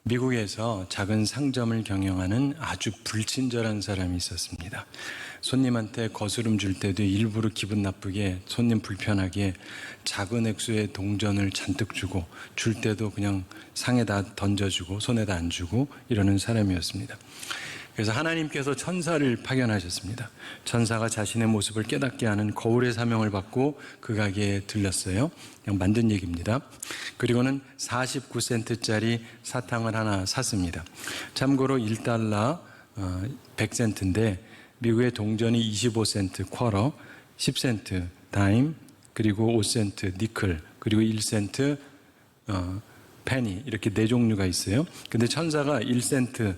미국에서 작은 상점을 경영하는 아주 불친절한 사람이 있었습니다. 손님한테 거스름 줄 때도 일부러 기분 나쁘게, 손님 불편하게 작은 액수의 동전을 잔뜩 주고, 줄 때도 그냥 상에다 던져주고 손에다 안 주고 이러는 사람이었습니다. 그래서 하나님께서 천사를 파견하셨습니다. 천사가 자신의 모습을 깨닫게 하는 거울의 사명을 받고 그 가게에 들렀어요. 그냥 만든 얘기입니다. 그리고는 49센트짜리 사탕을 하나 샀습니다. 참고로 1달러 100센트인데 미국의 동전이 25센트 쿼러, 10센트 다임, 그리고 5센트 니클, 그리고 1센트 페니, 이렇게 네 종류가 있어요. 근데 천사가 1센트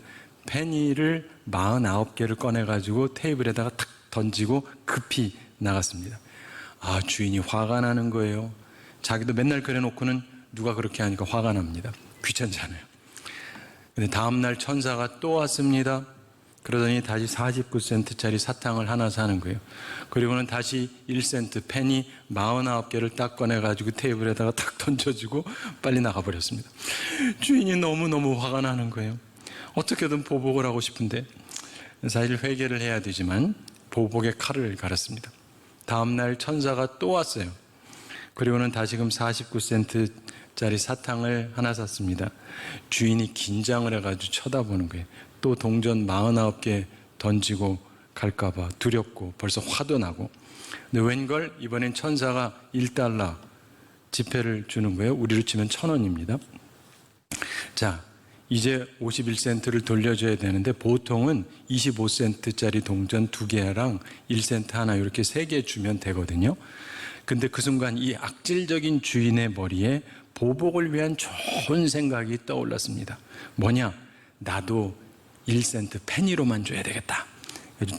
페니를 49개를 꺼내가지고 테이블에다가 탁 던지고 급히 나갔습니다. 주인이 화가 나는 거예요. 자기도 맨날 그래놓고는 누가 그렇게 하니까 화가 납니다. 귀찮잖아요. 근데 다음날 천사가 또 왔습니다. 그러더니 다시 49센트짜리 사탕을 하나 사는 거예요. 그리고는 다시 1센트 페니 49개를 딱 꺼내가지고 테이블에다가 탁 던져주고 빨리 나가버렸습니다. 주인이 너무너무 화가 나는 거예요. 어떻게든 보복을 하고 싶은데 사실 회개를 해야 되지만 보복의 칼을 갈았습니다. 다음날 천사가 또 왔어요. 그리고는 다시금 49센트짜리 사탕을 하나 샀습니다. 주인이 긴장을 해가지고 쳐다보는 거예요. 또 동전 49개 던지고 갈까봐 두렵고 벌써 화도 나고. 근데 웬걸 이번엔 천사가 1달러 지폐를 주는 거예요. 우리로 치면 1,000원입니다. 자, 이제 51센트를 돌려줘야 되는데 보통은 25센트짜리 동전 2개랑 1센트 하나 이렇게 3개 주면 되거든요. 근데 그 순간 이 악질적인 주인의 머리에 보복을 위한 좋은 생각이 떠올랐습니다. 뭐냐? 나도 1센트 페니로만 줘야 되겠다.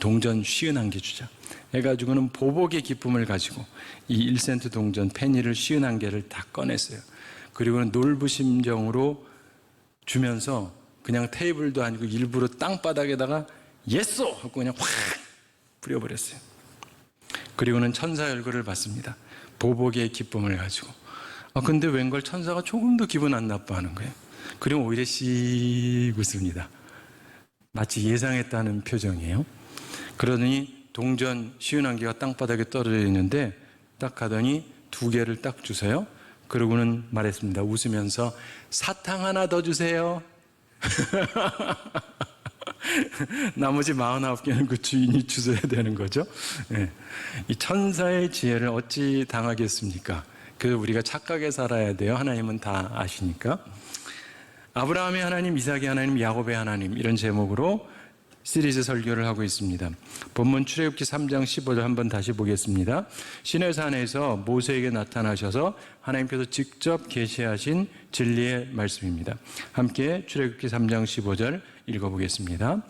동전 51개 주자. 해가지고는 보복의 기쁨을 가지고 이 1센트 동전 페니를 51개를 다 꺼냈어요. 그리고는 놀부심정으로 주면서 그냥 테이블도 아니고 일부러 땅바닥에다가 예쏘! 하고 그냥 확 뿌려버렸어요. 그리고는 천사의 얼굴을 봤습니다. 보복의 기쁨을 가지고. 근데 웬걸 천사가 조금도 기분 안 나빠하는 거예요. 그리고 오히려 씩 웃습니다. 마치 예상했다는 표정이에요. 그러더니 동전 51개가 땅바닥에 떨어져 있는데 딱 가더니 2개를 딱 주세요. 그러고는 말했습니다. 웃으면서 사탕 하나 더 주세요. 나머지 49개는 그 주인이 주셔야 되는 거죠. 네. 이 천사의 지혜를 어찌 당하겠습니까? 그래서 우리가 착하게 살아야 돼요. 하나님은 다 아시니까. 아브라함의 하나님, 이삭의 하나님, 야곱의 하나님, 이런 제목으로 시리즈 설교를 하고 있습니다. 본문 출애굽기 3장 15절 한번 다시 보겠습니다. 시내산에서 모세에게 나타나셔서 하나님께서 직접 계시하신 진리의 말씀입니다. 함께 출애굽기 3장 15절 읽어보겠습니다.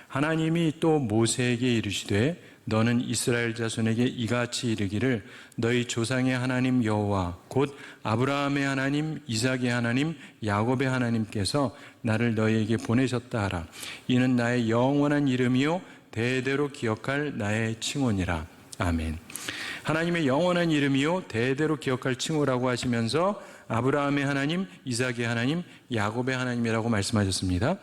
하나님이 또 모세에게 이르시되 너는 이스라엘 자손에게 이같이 이르기를 너희 조상의 하나님 여호와 곧 아브라함의 하나님, 이삭의 하나님, 야곱의 하나님께서 나를 너희에게 보내셨다 하라. 이는 나의 영원한 이름이요 대대로 기억할 나의 칭호니라. 아멘. 하나님의 영원한 이름이요 대대로 기억할 칭호라고 하시면서 아브라함의 하나님, 이삭의 하나님, 야곱의 하나님이라고 말씀하셨습니다.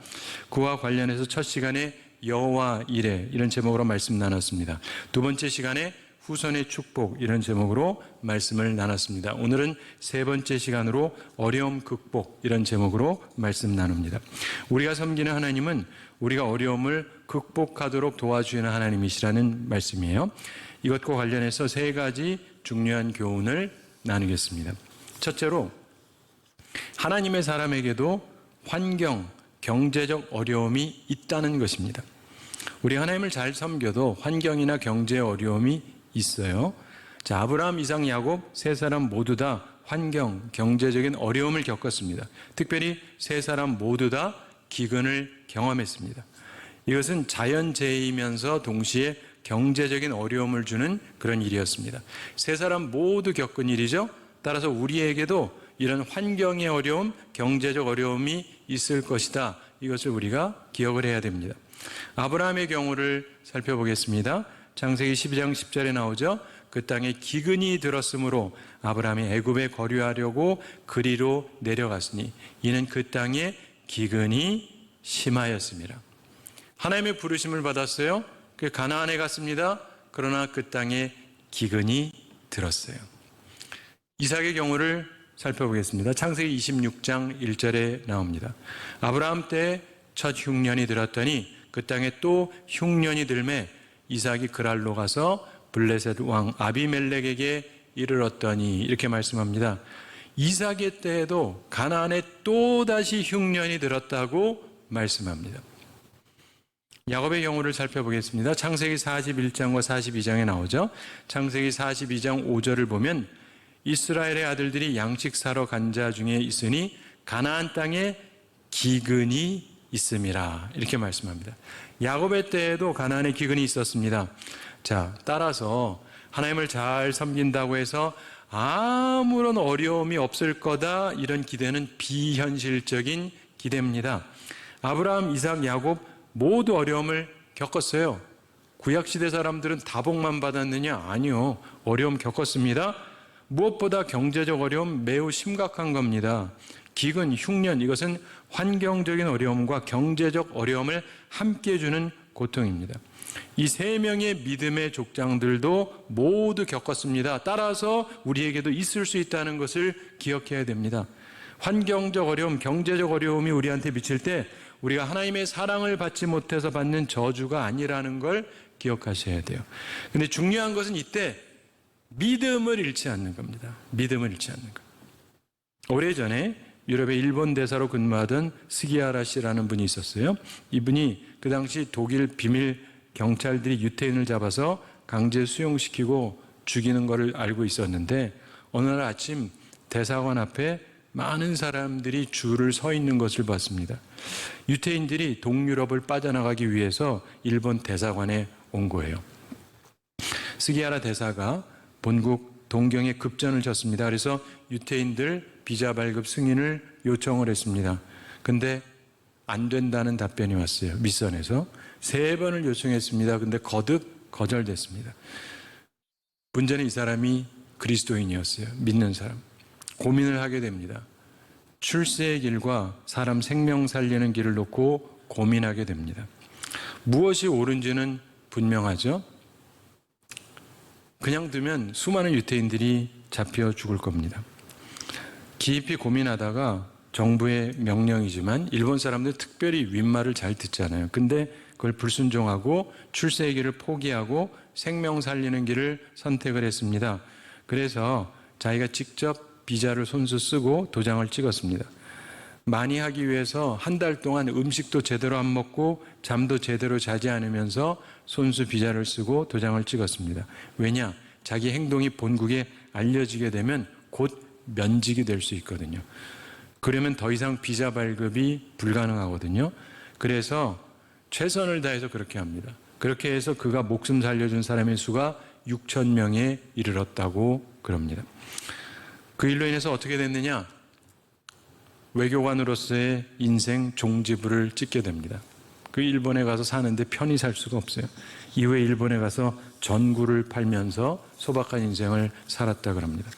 그와 관련해서 첫 시간에 여호와 이레 이런 제목으로 말씀 나눴습니다. 두 번째 시간에 후손의 축복 이런 제목으로 말씀을 나눴습니다. 오늘은 세 번째 시간으로 어려움 극복 이런 제목으로 말씀 나눕니다. 우리가 섬기는 하나님은 우리가 어려움을 극복하도록 도와주시는 하나님이시라는 말씀이에요. 이것과 관련해서 세 가지 중요한 교훈을 나누겠습니다. 첫째로 하나님의 사람에게도 환경, 경제적 어려움이 있다는 것입니다. 우리 하나님을 잘 섬겨도 환경이나 경제 어려움이 있어요. 자, 아브라함, 이삭, 야곱 세 사람 모두 다 환경, 경제적인 어려움을 겪었습니다. 특별히 세 사람 모두 다 기근을 경험했습니다. 이것은 자연재해이면서 동시에 경제적인 어려움을 주는 그런 일이었습니다. 세 사람 모두 겪은 일이죠. 따라서 우리에게도 이런 환경의 어려움, 경제적 어려움이 있을 것이다. 이것을 우리가 기억을 해야 됩니다. 아브라함의 경우를 살펴보겠습니다. 창세기 12장 10절에 나오죠. 그 땅에 기근이 들었으므로 아브라함이 애굽에 거류하려고 그리로 내려갔으니 이는 그 땅에 기근이 심하였습니다. 하나님의 부르심을 받았어요. 그 가나안에 갔습니다. 그러나 그 땅에 기근이 들었어요. 이삭의 경우를 살펴보겠습니다. 창세기 26장 1절에 나옵니다. 아브라함 때 첫 흉년이 들었더니 그 땅에 또 흉년이 들매 이삭이 그랄로 가서 블레셋 왕 아비멜렉에게 이르렀더니, 이렇게 말씀합니다. 이삭의 때에도 가나안에 또다시 흉년이 들었다고 말씀합니다. 야곱의 경우를 살펴보겠습니다. 창세기 41장과 42장에 나오죠. 창세기 42장 5절을 보면 이스라엘의 아들들이 양식 사러 간 자 중에 있으니 가나안 땅에 기근이 있음이라, 이렇게 말씀합니다. 야곱의 때에도 가나안에 기근이 있었습니다. 자, 따라서 하나님을 잘 섬긴다고 해서 아무런 어려움이 없을 거다, 이런 기대는 비현실적인 기대입니다. 아브라함, 이삭, 야곱 모두 어려움을 겪었어요. 구약시대 사람들은 다 복만 받았느냐? 아니요. 어려움 겪었습니다. 무엇보다 경제적 어려움 매우 심각한 겁니다. 기근, 흉년, 이것은 환경적인 어려움과 경제적 어려움을 함께 주는 고통입니다. 이 세 명의 믿음의 족장들도 모두 겪었습니다. 따라서 우리에게도 있을 수 있다는 것을 기억해야 됩니다. 환경적 어려움, 경제적 어려움이 우리한테 미칠 때 우리가 하나님의 사랑을 받지 못해서 받는 저주가 아니라는 걸 기억하셔야 돼요. 근데 중요한 것은 이때 믿음을 잃지 않는 겁니다. 믿음을 잃지 않는 것. 오래전에 유럽의 일본 대사로 근무하던 스기하라 씨라는 분이 있었어요. 이분이 그 당시 독일 비밀 경찰들이 유태인을 잡아서 강제 수용시키고 죽이는 것을 알고 있었는데, 어느 날 아침 대사관 앞에 많은 사람들이 줄을 서 있는 것을 봤습니다. 유태인들이 동유럽을 빠져나가기 위해서 일본 대사관에 온 거예요. 스기하라 대사가 본국 동경에 급전을 쳤습니다. 그래서 유태인들 비자 발급 승인을 요청을 했습니다. 근데 안 된다는 답변이 왔어요. 밑선에서 3번을 요청했습니다. 근데 거듭 거절됐습니다. 문제는 이 사람이 그리스도인이었어요. 믿는 사람. 고민을 하게 됩니다. 출세의 길과 사람 생명 살리는 길을 놓고 고민하게 됩니다. 무엇이 옳은지는 분명하죠. 그냥 두면 수많은 유태인들이 잡혀 죽을 겁니다. 깊이 고민하다가 정부의 명령이지만 일본 사람들 특별히 윗말을 잘 듣잖아요. 근데 그걸 불순종하고 출세의 길을 포기하고 생명 살리는 길을 선택을 했습니다. 그래서 자기가 직접 비자를 손수 쓰고 도장을 찍었습니다. 많이 하기 위해서 한 달 동안 음식도 제대로 안 먹고 잠도 제대로 자지 않으면서 손수 비자를 쓰고 도장을 찍었습니다. 왜냐? 자기 행동이 본국에 알려지게 되면 곧 면직이 될 수 있거든요. 그러면 더 이상 비자 발급이 불가능하거든요. 그래서 최선을 다해서 그렇게 합니다. 그렇게 해서 그가 목숨 살려준 사람의 수가 6,000명에 이르렀다고 그럽니다. 그 일로 인해서 어떻게 됐느냐? 외교관으로서의 인생 종지부를 찍게 됩니다. 그 일본에 가서 사는데 편히 살 수가 없어요. 이후에 일본에 가서 전구를 팔면서 소박한 인생을 살았다 그럽니다.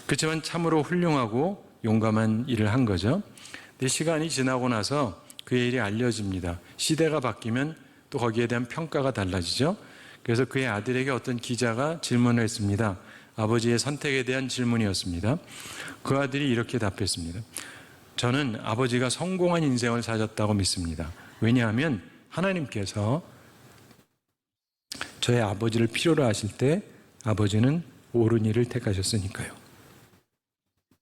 그렇지만 참으로 훌륭하고 용감한 일을 한 거죠. 근데 시간이 지나고 나서 그의 일이 알려집니다. 시대가 바뀌면 또 거기에 대한 평가가 달라지죠. 그래서 그의 아들에게 어떤 기자가 질문을 했습니다. 아버지의 선택에 대한 질문이었습니다. 그 아들이 이렇게 답했습니다. 저는 아버지가 성공한 인생을 사셨다고 믿습니다. 왜냐하면 하나님께서 저의 아버지를 필요로 하실 때 아버지는 옳은 일을 택하셨으니까요.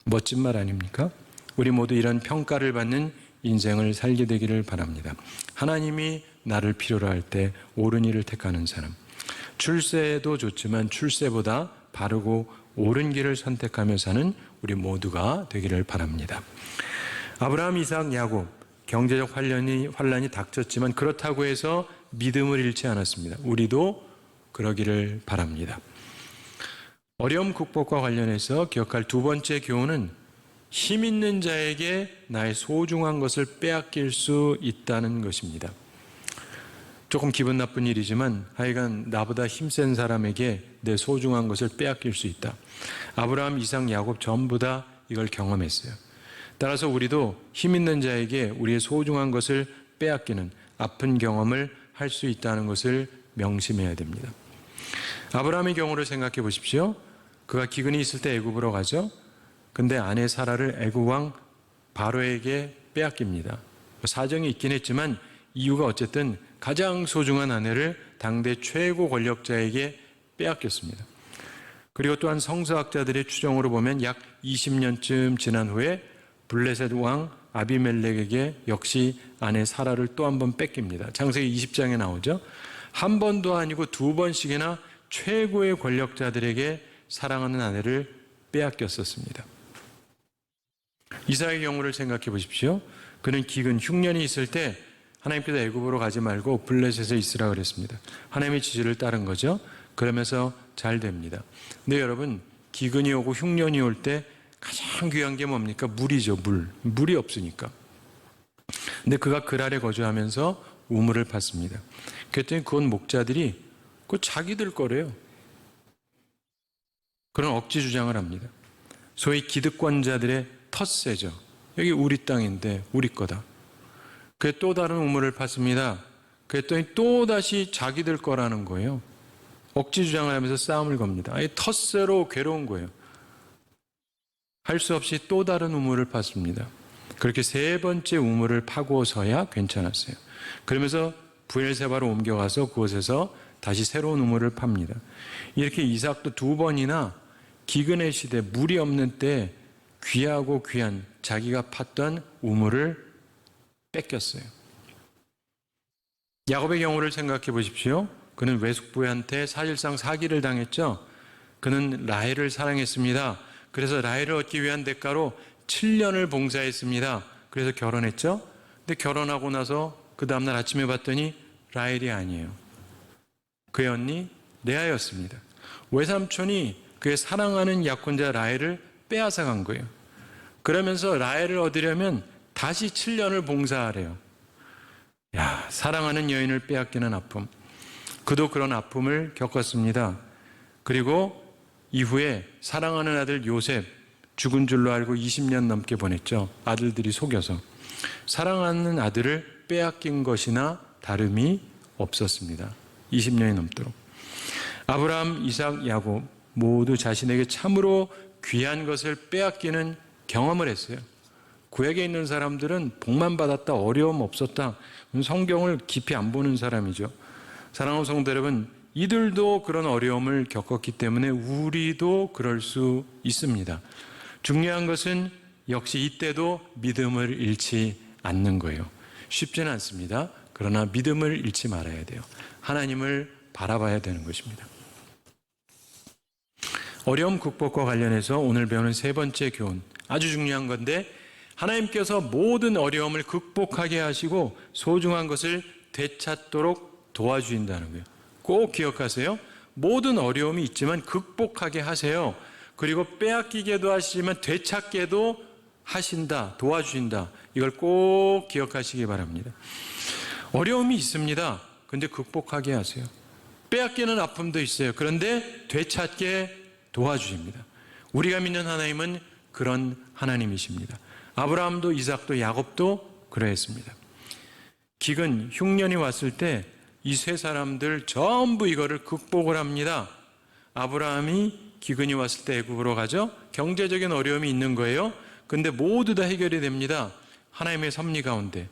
멋진 말 아닙니까? 우리 모두 이런 평가를 받는 인생을 살게 되기를 바랍니다. 하나님이 나를 필요로 할 때 옳은 일을 택하는 사람. 출세도 좋지만 출세보다 바르고 옳은 길을 선택하며 사는 우리 모두가 되기를 바랍니다. 아브라함, 이삭, 야곱 경제적 환란이 닥쳤지만 그렇다고 해서 믿음을 잃지 않았습니다. 우리도 그러기를 바랍니다. 어려움 극복과 관련해서 기억할 두 번째 교훈은 힘 있는 자에게 나의 소중한 것을 빼앗길 수 있다는 것입니다. 조금 기분 나쁜 일이지만 하여간 나보다 힘센 사람에게 내 소중한 것을 빼앗길 수 있다. 아브라함, 이삭, 야곱 전부 다 이걸 경험했어요. 따라서 우리도 힘 있는 자에게 우리의 소중한 것을 빼앗기는 아픈 경험을 할 수 있다는 것을 명심해야 됩니다. 아브라함의 경우를 생각해 보십시오. 그가 기근이 있을 때 애굽으로 가죠. 근데 아내 사라를 애굽 왕 바로에게 빼앗깁니다. 사정이 있긴 했지만 이유가 어쨌든 가장 소중한 아내를 당대 최고 권력자에게 빼앗겼습니다. 그리고 또한 성서학자들의 추정으로 보면 약 20년쯤 지난 후에 블레셋 왕 아비멜렉에게 역시 아내 사라를 또 한 번 뺏깁니다. 창세기 20장에 나오죠. 한 번도 아니고 두 번씩이나 최고의 권력자들에게 사랑하는 아내를 빼앗겼었습니다. 이삭의 경우를 생각해 보십시오. 그는 기근 흉년이 있을 때 하나님께서 애굽으로 가지 말고 블레셋에 있으라 그랬습니다. 하나님의 지시를 따른 거죠. 그러면서 잘 됩니다. 근데 여러분, 기근이 오고 흉년이 올 때 가장 귀한 게 뭡니까? 물이죠. 물이 없으니까. 근데 그가 그 아래 거주하면서 우물을 팠습니다. 그랬더니 그건 목자들이 그 자기들 거래요. 그런 억지 주장을 합니다. 소위 기득권자들의 텃세죠. 여기 우리 땅인데 우리 거다. 그에 또 다른 우물을 팠습니다. 그랬더니 또 다시 자기들 거라는 거예요. 억지 주장을 하면서 싸움을 겁니다. 아예 텃세로 괴로운 거예요. 할 수 없이 또 다른 우물을 팠습니다. 그렇게 세 번째 우물을 파고서야 괜찮았어요. 그러면서 브엘세바로 옮겨가서 그곳에서 다시 새로운 우물을 팝니다. 이렇게 이삭도 두 번이나 기근의 시대, 물이 없는 때 귀하고 귀한 자기가 팠던 우물을 뺏겼어요. 야곱의 경우를 생각해 보십시오. 그는 외숙부한테 사실상 사기를 당했죠. 그는 라헬을 사랑했습니다. 그래서 라헬을 얻기 위한 대가로 7년을 봉사했습니다. 그래서 결혼했죠. 근데 결혼하고 나서 그 다음날 아침에 봤더니 라헬이 아니에요. 그의 언니 레아였습니다. 외삼촌이 그의 사랑하는 약혼자 라헬을 빼앗아 간 거예요. 그러면서 라헬을 얻으려면 다시 7년을 봉사하래요. 야, 사랑하는 여인을 빼앗기는 아픔. 그도 그런 아픔을 겪었습니다. 그리고 이후에 사랑하는 아들 요셉 죽은 줄로 알고 20년 넘게 보냈죠. 아들들이 속여서. 사랑하는 아들을 빼앗긴 것이나 다름이 없었습니다. 20년이 넘도록. 아브라함, 이삭, 야곱 모두 자신에게 참으로 귀한 것을 빼앗기는 경험을 했어요. 구약에 있는 사람들은 복만 받았다, 어려움 없었다. 성경을 깊이 안 보는 사람이죠. 사랑하는 성도 여러분, 이들도 그런 어려움을 겪었기 때문에 우리도 그럴 수 있습니다. 중요한 것은 역시 이때도 믿음을 잃지 않는 거예요. 쉽지는 않습니다. 그러나 믿음을 잃지 말아야 돼요. 하나님을 바라봐야 되는 것입니다. 어려움 극복과 관련해서 오늘 배우는 세 번째 교훈, 아주 중요한 건데 하나님께서 모든 어려움을 극복하게 하시고 소중한 것을 되찾도록 도와주신다는 거예요. 꼭 기억하세요. 모든 어려움이 있지만 극복하게 하세요. 그리고 빼앗기게도 하시지만 되찾게도 하신다, 도와주신다. 이걸 꼭 기억하시기 바랍니다. 어려움이 있습니다. 그런데 극복하게 하세요. 빼앗기는 아픔도 있어요. 그런데 되찾게 도와주십니다. 우리가 믿는 하나님은 그런 하나님이십니다. 아브라함도 이삭도 야곱도 그러했습니다. 기근, 흉년이 왔을 때 이 세 사람들 전부 이거를 극복을 합니다. 아브라함이 기근이 왔을 때 애굽으로 가죠. 경제적인 어려움이 있는 거예요. 근데 모두 다 해결이 됩니다. 하나님의 섭리 가운데.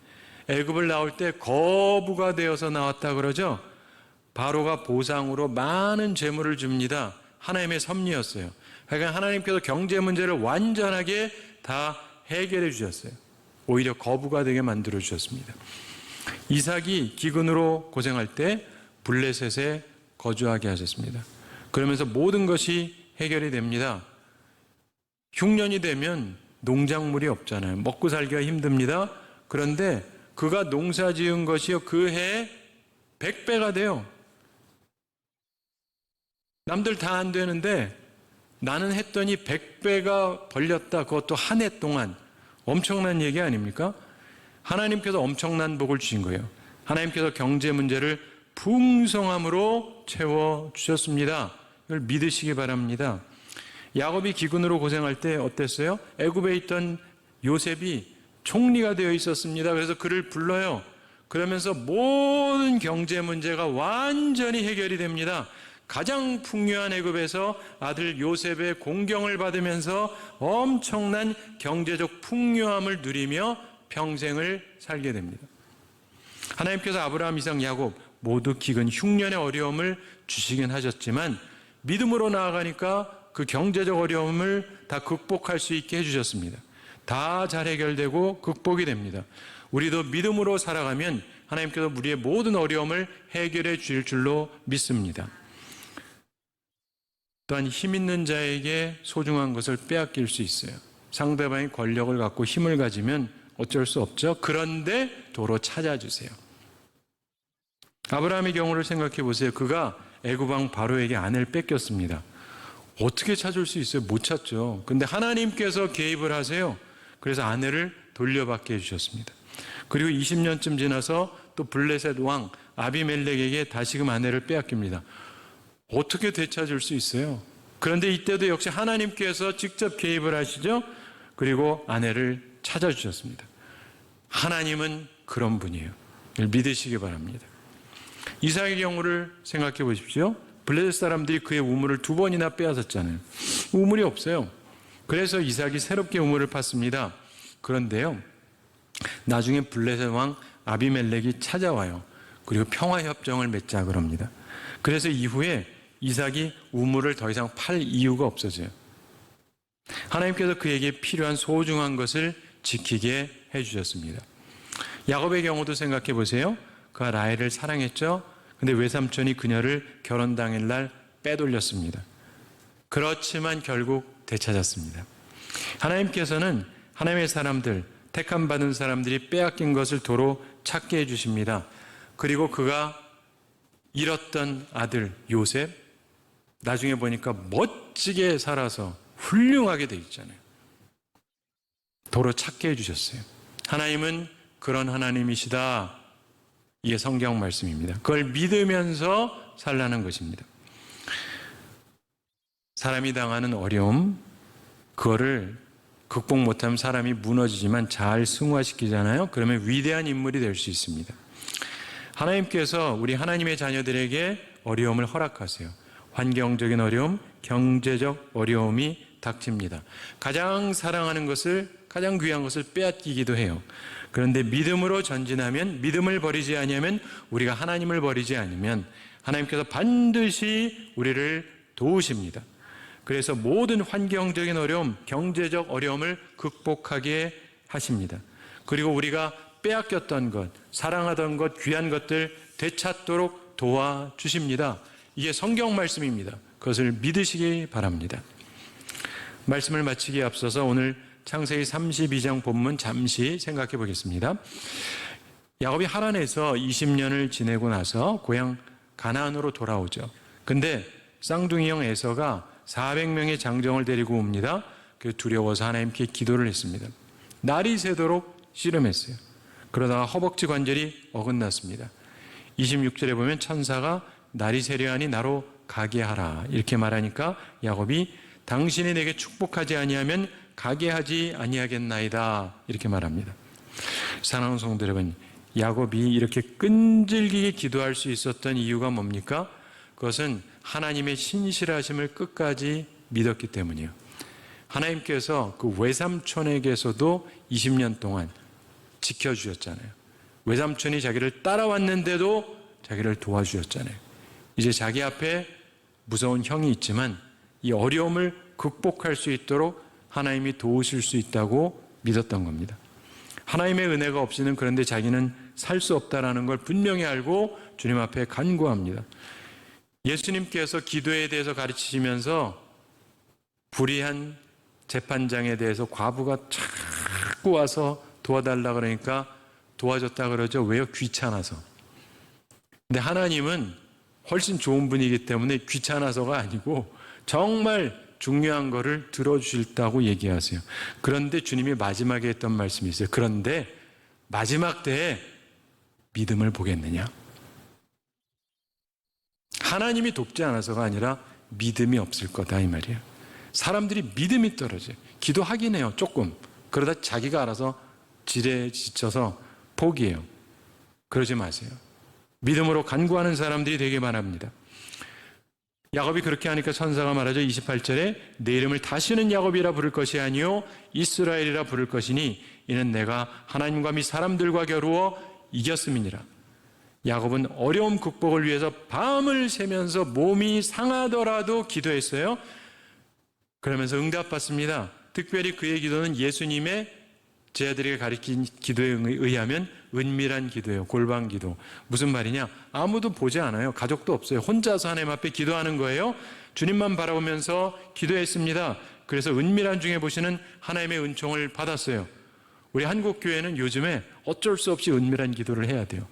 애굽을 나올 때 거부가 되어서 나왔다 그러죠. 바로가 보상으로 많은 재물을 줍니다. 하나님의 섭리였어요. 그러니까 하나님께서 경제 문제를 완전하게 다 해결해 주셨어요. 오히려 거부가 되게 만들어 주셨습니다. 이삭이 기근으로 고생할 때 블레셋에 거주하게 하셨습니다. 그러면서 모든 것이 해결이 됩니다. 흉년이 되면 농작물이 없잖아요. 먹고 살기가 힘듭니다. 그런데 그가 농사 지은 것이요 그 해에 100배가 돼요. 남들 다 안 되는데 나는 했더니 100배가 벌렸다. 그것도 한 해 동안. 엄청난 얘기 아닙니까? 하나님께서 엄청난 복을 주신 거예요. 하나님께서 경제 문제를 풍성함으로 채워주셨습니다. 이걸 믿으시기 바랍니다. 야곱이 기근으로 고생할 때 어땠어요? 애굽에 있던 요셉이 총리가 되어 있었습니다. 그래서 그를 불러요. 그러면서 모든 경제 문제가 완전히 해결이 됩니다. 가장 풍요한 애굽에서 아들 요셉의 공경을 받으면서 엄청난 경제적 풍요함을 누리며 평생을 살게 됩니다. 하나님께서 아브라함, 이삭, 야곱 모두 기근 흉년의 어려움을 주시긴 하셨지만 믿음으로 나아가니까 그 경제적 어려움을 다 극복할 수 있게 해주셨습니다. 다 잘 해결되고 극복이 됩니다. 우리도 믿음으로 살아가면 하나님께서 우리의 모든 어려움을 해결해 주실 줄로 믿습니다. 또한 힘 있는 자에게 소중한 것을 빼앗길 수 있어요. 상대방이 권력을 갖고 힘을 가지면 어쩔 수 없죠. 그런데 도로 찾아주세요. 아브라함의 경우를 생각해 보세요. 그가 애굽 왕 바로에게 아내를 뺏겼습니다. 어떻게 찾을 수 있어요? 못 찾죠. 근데 하나님께서 개입을 하세요. 그래서 아내를 돌려받게 해주셨습니다. 그리고 20년쯤 지나서 또 블레셋 왕 아비멜렉에게 다시금 아내를 빼앗깁니다. 어떻게 되찾을 수 있어요? 그런데 이때도 역시 하나님께서 직접 개입을 하시죠. 그리고 아내를 찾아주셨습니다. 하나님은 그런 분이에요. 이걸 믿으시기 바랍니다. 이삭의 경우를 생각해 보십시오. 블레셋 사람들이 그의 우물을 2번이나 빼앗았잖아요. 우물이 없어요. 그래서 이삭이 새롭게 우물을 팠습니다. 그런데요, 나중에 블레셋 왕 아비멜렉이 찾아와요. 그리고 평화협정을 맺자 그럽니다. 그래서 이후에 이삭이 우물을 더 이상 팔 이유가 없어져요. 하나님께서 그에게 필요한 소중한 것을 지키게 해주셨습니다. 야곱의 경우도 생각해 보세요. 그가 라헬을 사랑했죠. 근데 외삼촌이 그녀를 결혼 당일날 빼돌렸습니다. 그렇지만 결국 되찾았습니다. 하나님께서는 하나님의 사람들, 택함 받은 사람들이 빼앗긴 것을 도로 찾게 해주십니다. 그리고 그가 잃었던 아들 요셉, 나중에 보니까 멋지게 살아서 훌륭하게 돼 있잖아요. 도로 찾게 해주셨어요. 하나님은 그런 하나님이시다. 이게 성경 말씀입니다. 그걸 믿으면서 살라는 것입니다. 사람이 당하는 어려움, 그거를 극복 못하면 사람이 무너지지만 잘 승화시키잖아요. 그러면 위대한 인물이 될 수 있습니다. 하나님께서 우리 하나님의 자녀들에게 어려움을 허락하세요. 환경적인 어려움, 경제적 어려움이 닥칩니다. 가장 사랑하는 것을, 가장 귀한 것을 빼앗기기도 해요. 그런데 믿음으로 전진하면, 믿음을 버리지 아니하면, 우리가 하나님을 버리지 않으면 하나님께서 반드시 우리를 도우십니다. 그래서 모든 환경적인 어려움, 경제적 어려움을 극복하게 하십니다. 그리고 우리가 빼앗겼던 것, 사랑하던 것, 귀한 것들 되찾도록 도와주십니다. 이게 성경 말씀입니다. 그것을 믿으시기 바랍니다. 말씀을 마치기에 앞서서 오늘 창세기 32장 본문 잠시 생각해 보겠습니다. 야곱이 하란에서 20년을 지내고 나서 고향 가나안으로 돌아오죠. 근데 쌍둥이 형 에서가 400명의 장정을 데리고 옵니다. 그 두려워서 하나님께 기도를 했습니다. 날이 새도록 씨름했어요. 그러다가 허벅지 관절이 어긋났습니다. 26절에 보면 천사가 날이 새려하니 나로 가게 하라 이렇게 말하니까 야곱이 당신이 내게 축복하지 아니하면 가게 하지 아니하겠나이다 이렇게 말합니다. 사랑하는 성도 여러분, 야곱이 이렇게 끈질기게 기도할 수 있었던 이유가 뭡니까? 그것은 하나님의 신실하심을 끝까지 믿었기 때문이에요. 하나님께서 그 외삼촌에게서도 20년 동안 지켜주셨잖아요. 외삼촌이 자기를 따라왔는데도 자기를 도와주셨잖아요. 이제 자기 앞에 무서운 형이 있지만 이 어려움을 극복할 수 있도록 하나님이 도우실 수 있다고 믿었던 겁니다. 하나님의 은혜가 없이는 그런데 자기는 살 수 없다라는 걸 분명히 알고 주님 앞에 간구합니다. 예수님께서 기도에 대해서 가르치시면서 불의한 재판장에 대해서 과부가 자꾸 와서 도와달라 그러니까 도와줬다 그러죠. 왜요? 귀찮아서. 근데 하나님은 훨씬 좋은 분이기 때문에 귀찮아서가 아니고 정말 중요한 거를 들어주실다고 얘기하세요. 그런데 주님이 마지막에 했던 말씀이 있어요. 그런데 마지막 때에 믿음을 보겠느냐? 하나님이 돕지 않아서가 아니라 믿음이 없을 거다 이 말이에요. 사람들이 믿음이 떨어져요. 기도하긴 해요. 조금. 그러다 자기가 알아서 지레 지쳐서 포기해요. 그러지 마세요. 믿음으로 간구하는 사람들이 되길 바랍니다. 야곱이 그렇게 하니까 천사가 말하죠. 28절에 내 이름을 다시는 야곱이라 부를 것이 아니요 이스라엘이라 부를 것이니 이는 내가 하나님과 및 사람들과 겨루어 이겼음이니라. 야곱은 어려움 극복을 위해서 밤을 새면서 몸이 상하더라도 기도했어요. 그러면서 응답받습니다. 특별히 그의 기도는 예수님의 제자들에게 가르친 기도에 의하면 은밀한 기도예요. 골방 기도. 무슨 말이냐? 아무도 보지 않아요. 가족도 없어요. 혼자서 하나님 앞에 기도하는 거예요. 주님만 바라보면서 기도했습니다. 그래서 은밀한 중에 보시는 하나님의 은총을 받았어요. 우리 한국교회는 요즘에 어쩔 수 없이 은밀한 기도를 해야 돼요.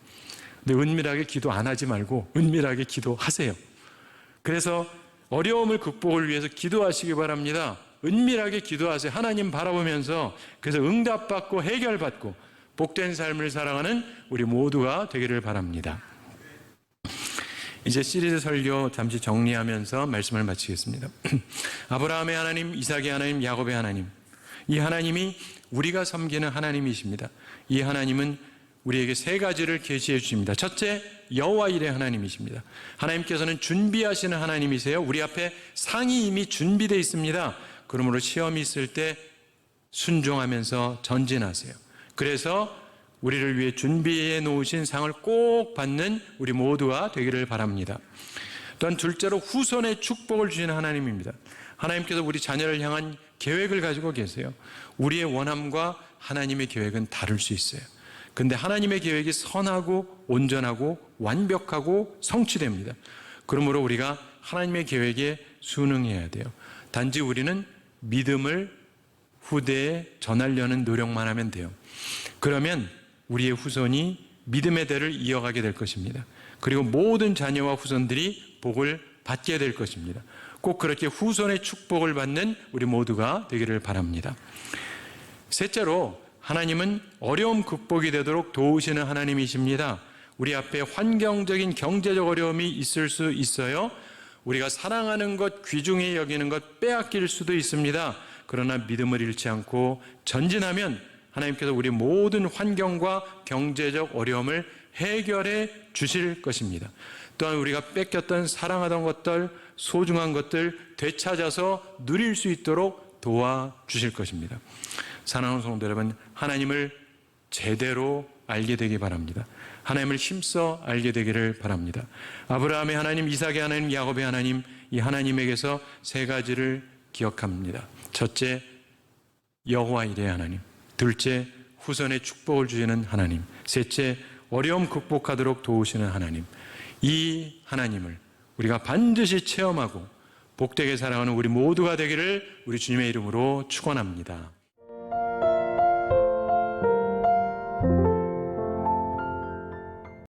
근데 은밀하게 기도 안 하지 말고 은밀하게 기도하세요. 그래서 어려움을 극복을 위해서 기도하시기 바랍니다. 은밀하게 기도하세요. 하나님 바라보면서. 그래서 응답받고 해결받고 복된 삶을 살아가는 우리 모두가 되기를 바랍니다. 이제 시리즈 설교 잠시 정리하면서 말씀을 마치겠습니다. 아브라함의 하나님, 이삭의 하나님, 야곱의 하나님. 이 하나님이 우리가 섬기는 하나님이십니다. 이 하나님은 우리에게 세 가지를 계시해 주십니다. 첫째, 여호와 일의 하나님이십니다. 하나님께서는 준비하시는 하나님이세요. 우리 앞에 상이 이미 준비되어 있습니다. 그러므로 시험이 있을 때 순종하면서 전진하세요. 그래서 우리를 위해 준비해 놓으신 상을 꼭 받는 우리 모두가 되기를 바랍니다. 또한 둘째로 후손의 축복을 주시는 하나님입니다. 하나님께서 우리 자녀를 향한 계획을 가지고 계세요. 우리의 원함과 하나님의 계획은 다를 수 있어요. 근데 하나님의 계획이 선하고 온전하고 완벽하고 성취됩니다. 그러므로 우리가 하나님의 계획에 순응해야 돼요. 단지 우리는 믿음을 후대에 전하려는 노력만 하면 돼요. 그러면 우리의 후손이 믿음의 대를 이어가게 될 것입니다. 그리고 모든 자녀와 후손들이 복을 받게 될 것입니다. 꼭 그렇게 후손의 축복을 받는 우리 모두가 되기를 바랍니다. 셋째로 하나님은 어려움 극복이 되도록 도우시는 하나님이십니다. 우리 앞에 환경적인 경제적 어려움이 있을 수 있어요. 우리가 사랑하는 것, 귀중히 여기는 것 빼앗길 수도 있습니다. 그러나 믿음을 잃지 않고 전진하면 하나님께서 우리 모든 환경과 경제적 어려움을 해결해 주실 것입니다. 또한 우리가 뺏겼던 사랑하던 것들, 소중한 것들 되찾아서 누릴 수 있도록 도와주실 것입니다. 사랑하는 성도 여러분, 하나님을 제대로 알게 되기 바랍니다. 하나님을 힘써 알게 되기를 바랍니다. 아브라함의 하나님, 이삭의 하나님, 야곱의 하나님, 이 하나님에게서 세 가지를 기억합니다. 첫째, 여호와 일의 하나님. 둘째, 후손의 축복을 주시는 하나님. 셋째, 어려움 극복하도록 도우시는 하나님. 이 하나님을 우리가 반드시 체험하고 복되게 살아가는 우리 모두가 되기를 우리 주님의 이름으로 축원합니다.